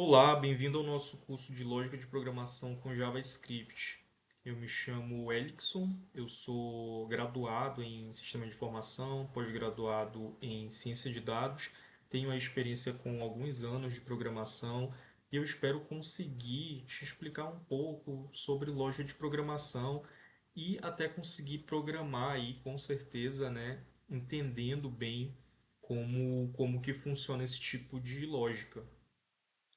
Olá, bem-vindo ao nosso curso de Lógica de Programação com JavaScript. Eu me chamo Elixson, eu sou graduado em Sistema de Informação, pós-graduado em Ciência de Dados, tenho a experiência com alguns anos de programação e eu espero conseguir te explicar um pouco sobre lógica de programação e até conseguir programar aí, com certeza, né, entendendo bem como que funciona esse tipo de lógica.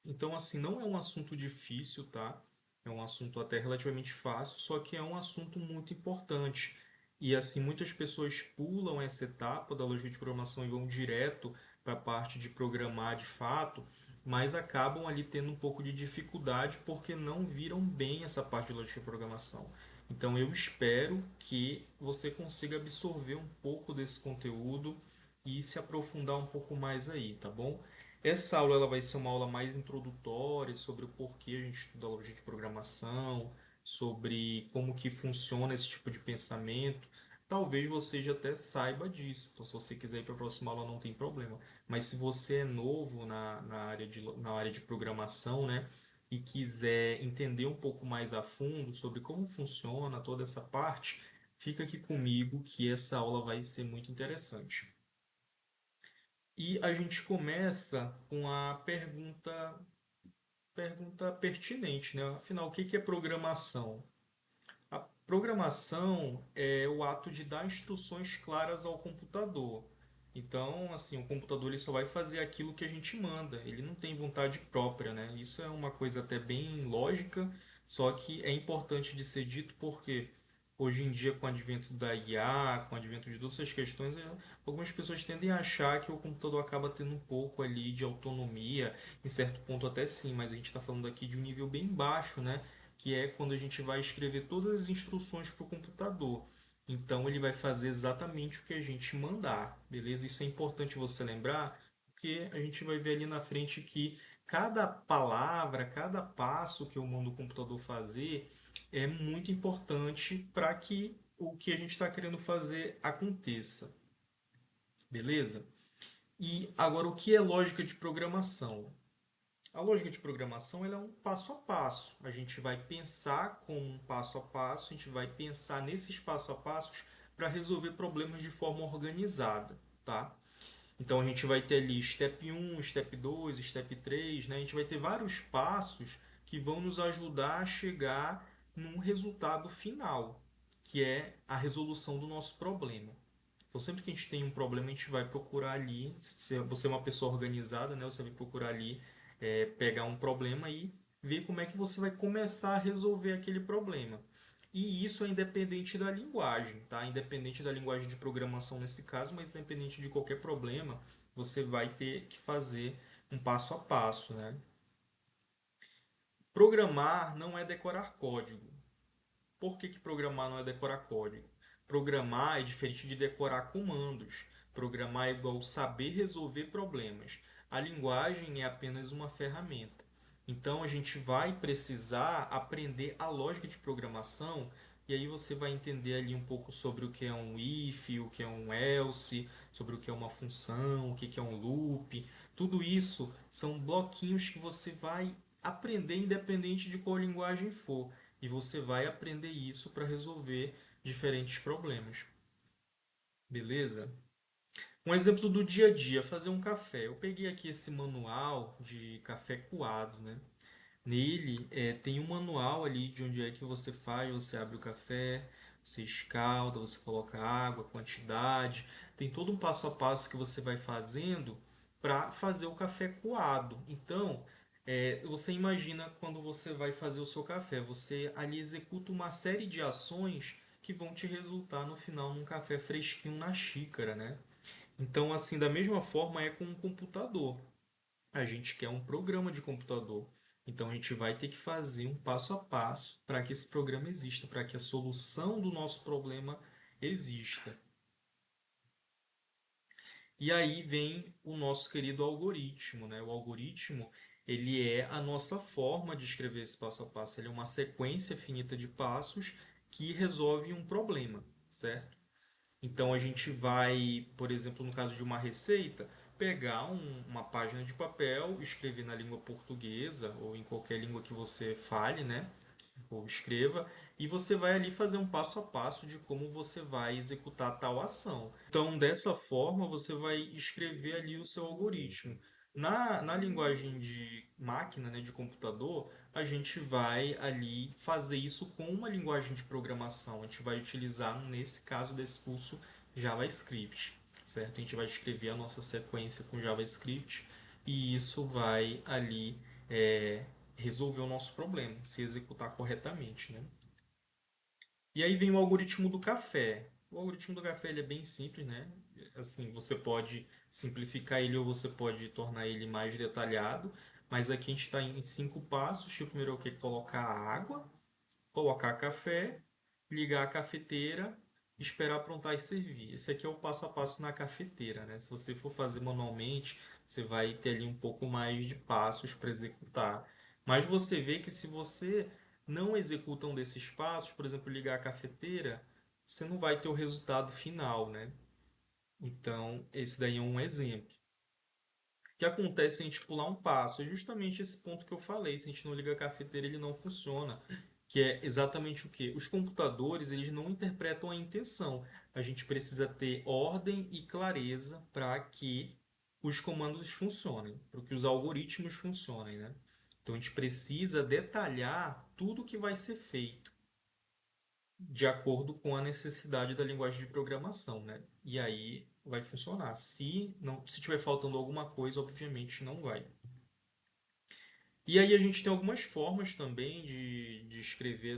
Então, assim, não é um assunto difícil, tá? É um assunto até relativamente fácil, só que é um assunto muito importante. E, assim, muitas pessoas pulam essa etapa da lógica de programação e vão direto para a parte de programar de fato, mas acabam ali tendo um pouco de dificuldade porque não viram bem essa parte de lógica de programação. Então, eu espero que você consiga absorver um pouco desse conteúdo e se aprofundar um pouco mais aí, tá bom? Essa aula ela vai ser uma aula mais introdutória sobre o porquê a gente estuda lógica de programação, sobre como que funciona esse tipo de pensamento. Talvez você já até saiba disso, então se você quiser ir para a próxima aula não tem problema. Mas se você é novo na área de programação, né, e quiser entender um pouco mais a fundo sobre como funciona toda essa parte, fica aqui comigo que essa aula vai ser muito interessante. E a gente começa com a pergunta pertinente, né? Afinal, o que que é programação? A programação é o ato de dar instruções claras ao computador. Então, assim, o computador ele só vai fazer aquilo que a gente manda. Ele não tem vontade própria, né? Isso é uma coisa até bem lógica, só que é importante de ser dito porque hoje em dia, com o advento da IA, com o advento de todas essas questões, algumas pessoas tendem a achar que o computador acaba tendo um pouco ali de autonomia, em certo ponto até sim, mas a gente está falando aqui de um nível bem baixo, né? Que é quando a gente vai escrever todas as instruções para o computador. Então ele vai fazer exatamente o que a gente mandar, beleza? Isso é importante você lembrar, porque a gente vai ver ali na frente que cada palavra, cada passo que eu mando o computador fazer é muito importante para que o que a gente está querendo fazer aconteça, beleza? E agora, o que é lógica de programação? A lógica de programação ela é um passo a passo. A gente vai pensar com um passo a passo, a gente vai pensar nesses passo a passos para resolver problemas de forma organizada, tá? Então a gente vai ter ali step 1, step 2, step 3, né? A gente vai ter vários passos que vão nos ajudar a chegar num resultado final, que é a resolução do nosso problema. Então, sempre que a gente tem um problema, a gente vai procurar ali. Se você é uma pessoa organizada, né? Você vai procurar ali pegar um problema e ver como é que você vai começar a resolver aquele problema. E isso é independente da linguagem, tá? Independente da linguagem de programação nesse caso, mas independente de qualquer problema, você vai ter que fazer um passo a passo, né? Programar não é decorar código. Por que que programar não é decorar código? Programar é diferente de decorar comandos. Programar é igual saber resolver problemas. A linguagem é apenas uma ferramenta. Então a gente vai precisar aprender a lógica de programação e aí você vai entender ali um pouco sobre o que é um if, o que é um else, sobre o que é uma função, o que é um loop. Tudo isso são bloquinhos que você vai aprender independente de qual linguagem for. E você vai aprender isso para resolver diferentes problemas. Beleza? Um exemplo do dia a dia, fazer um café. Eu peguei aqui esse manual de café coado, né? Nele tem um manual ali de onde é que você faz, você abre o café, você escalda, você coloca água, quantidade, tem todo um passo a passo que você vai fazendo para fazer o café coado. Então, você imagina quando você vai fazer o seu café, você ali executa uma série de ações que vão te resultar no final num café fresquinho na xícara, né? Então, assim, da mesma forma é com o computador. A gente quer um programa de computador. Então a gente vai ter que fazer um passo a passo para que esse programa exista, para que a solução do nosso problema exista. E aí vem o nosso querido algoritmo, né? O algoritmo, ele é a nossa forma de escrever esse passo a passo. Ele é uma sequência finita de passos que resolve um problema, certo? Então a gente vai, por exemplo, no caso de uma receita, pegar uma página de papel, escrever na língua portuguesa ou em qualquer língua que você fale, né? Ou escreva, e você vai ali fazer um passo a passo de como você vai executar tal ação. Então, dessa forma, você vai escrever ali o seu algoritmo. Na linguagem de máquina, né, de computador, a gente vai ali fazer isso com uma linguagem de programação. A gente vai utilizar, nesse caso desse curso, JavaScript, certo? A gente vai escrever a nossa sequência com JavaScript e isso vai ali é, resolver o nosso problema, se executar corretamente, né? E aí vem o algoritmo do café. O algoritmo do café ele é bem simples, né? Assim, você pode simplificar ele ou você pode tornar ele mais detalhado, mas aqui a gente está em 5 passos. O primeiro é o que? Colocar água, colocar café, ligar a cafeteira, esperar aprontar e servir. Esse aqui é o passo a passo na cafeteira, né? Se você for fazer manualmente, você vai ter ali um pouco mais de passos para executar. Mas você vê que se você não executa um desses passos, por exemplo, ligar a cafeteira, você não vai ter o resultado final, né? Então, esse daí é um exemplo. O que acontece se a gente pular um passo? É justamente esse ponto que eu falei. Se a gente não liga a cafeteira, ele não funciona. Que é exatamente o quê? Os computadores, eles não interpretam a intenção. A gente precisa ter ordem e clareza para que os comandos funcionem, para que os algoritmos funcionem, né? Então a gente precisa detalhar tudo que vai ser feito de acordo com a necessidade da linguagem de programação, né? E aí vai funcionar. Se não, se tiver faltando alguma coisa, obviamente não vai. E aí a gente tem algumas formas também de escrever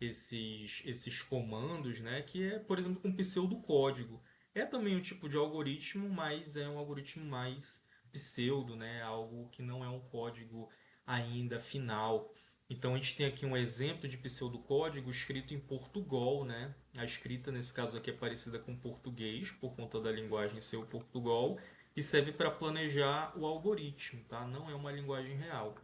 esses comandos, né? Que é, por exemplo, com pseudocódigo. É também um tipo de algoritmo, mas é um algoritmo mais pseudo, né? Algo que não é um código ainda final. Então a gente tem aqui um exemplo de pseudocódigo escrito em Portugal, né? A escrita nesse caso aqui é parecida com português, por conta da linguagem ser o Portugal e serve para planejar o algoritmo, tá? Não é uma linguagem real.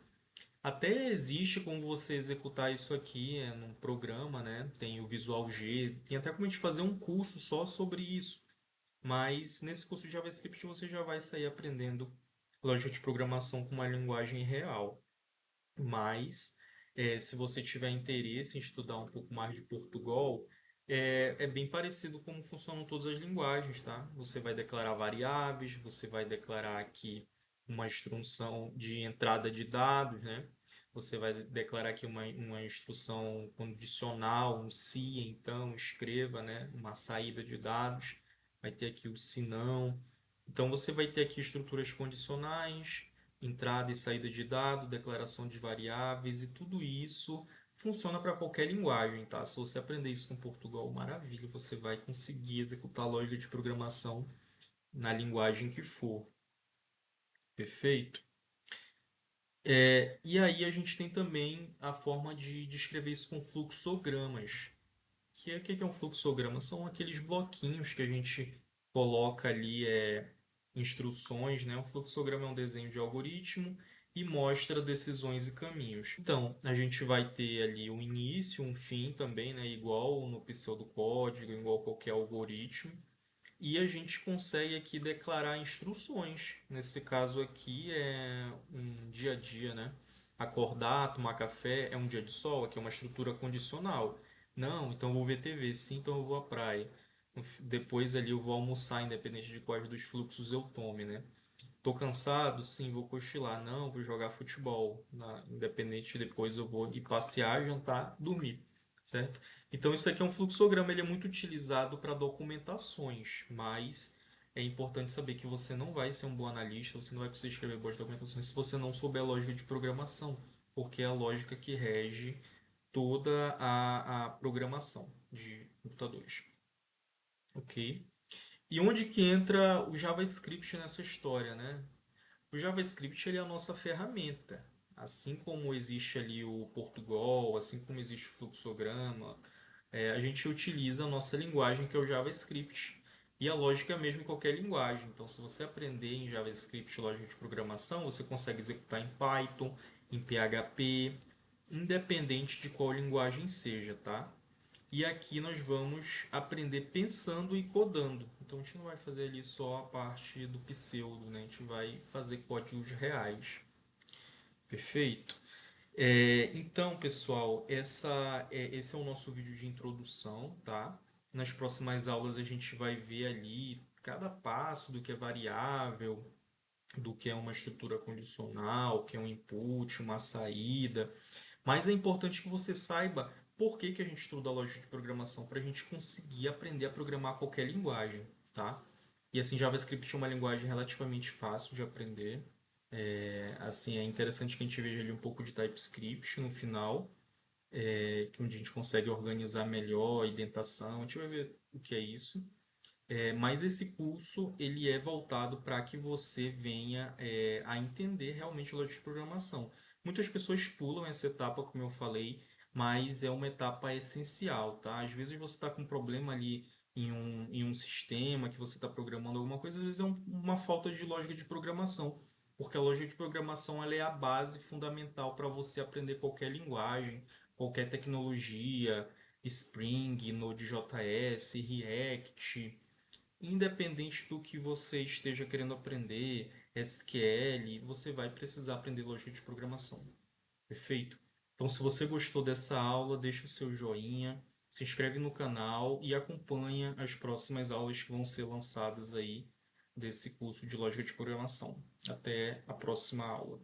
Até existe como você executar isso aqui num programa, né? Tem o Visual G, tem até como a gente fazer um curso só sobre isso. Mas nesse curso de JavaScript você já vai sair aprendendo lógica de programação com uma linguagem real. Mas, se você tiver interesse em estudar um pouco mais de Portugal, é bem parecido como funcionam todas as linguagens, tá? Você vai declarar variáveis, você vai declarar aqui uma instrução de entrada de dados, né? Você vai declarar aqui uma instrução condicional, um se, então, escreva, né? Uma saída de dados. Vai ter aqui o se não. Então, você vai ter aqui estruturas condicionais, entrada e saída de dado, declaração de variáveis e tudo isso funciona para qualquer linguagem, tá? Se você aprender isso com Portugal, maravilha, você vai conseguir executar lógica de programação na linguagem que for. Perfeito? E aí a gente tem também a forma de descrever isso com fluxogramas. Que é um fluxograma? São aqueles bloquinhos que a gente coloca ali instruções, né? Um fluxograma é um desenho de algoritmo e mostra decisões e caminhos. Então, a gente vai ter ali um início, um fim também, né? Igual no pseudocódigo, igual qualquer algoritmo. E a gente consegue aqui declarar instruções. Nesse caso aqui é um dia a dia, né? Acordar, tomar café é um dia de sol, aqui é uma estrutura condicional. Não, então eu vou ver TV. Sim, então eu vou à praia. Depois ali eu vou almoçar, independente de quais dos fluxos eu tome, né? Tô cansado? Sim, vou cochilar. Não, vou jogar futebol. Independente, depois eu vou ir passear, jantar, dormir, certo? Então isso aqui é um fluxograma, ele é muito utilizado para documentações, mas é importante saber que você não vai ser um bom analista, você não vai conseguir escrever boas documentações se você não souber a lógica de programação, porque é a lógica que rege toda a programação de computadores, ok? E onde que entra o JavaScript nessa história, né? O JavaScript ele é a nossa ferramenta. Assim como existe ali o Portugal, assim como existe o fluxograma, a gente utiliza a nossa linguagem que é o JavaScript. E a lógica é mesmo em qualquer linguagem. Então, se você aprender em JavaScript lógica de programação, você consegue executar em Python, em PHP, independente de qual linguagem seja, tá? E aqui nós vamos aprender pensando e codando. Então a gente não vai fazer ali só a parte do pseudo, né? A gente vai fazer códigos reais. Perfeito? Então, pessoal, esse é o nosso vídeo de introdução, tá? Nas próximas aulas a gente vai ver ali cada passo do que é variável, do que é uma estrutura condicional, o que é um input, uma saída. Mas é importante que você saiba por que que a gente estuda a lógica de programação, para a gente conseguir aprender a programar qualquer linguagem, tá? E assim, JavaScript é uma linguagem relativamente fácil de aprender. Assim, é interessante que a gente veja ali um pouco de TypeScript no final, que onde a gente consegue organizar melhor a indentação. A gente vai ver o que é isso. Mas esse curso ele é voltado para que você venha a entender realmente lógica de programação. Muitas pessoas pulam essa etapa, como eu falei, mas é uma etapa essencial, tá? Às vezes você está com um problema ali em um sistema que você está programando alguma coisa, às vezes é uma falta de lógica de programação, porque a lógica de programação ela é a base fundamental para você aprender qualquer linguagem, qualquer tecnologia, Spring, Node.js, React. Independente do que você esteja querendo aprender, SQL, você vai precisar aprender lógica de programação. Perfeito? Então, se você gostou dessa aula, deixa o seu joinha, se inscreve no canal e acompanha as próximas aulas que vão ser lançadas aí desse curso de lógica de programação. Até a próxima aula.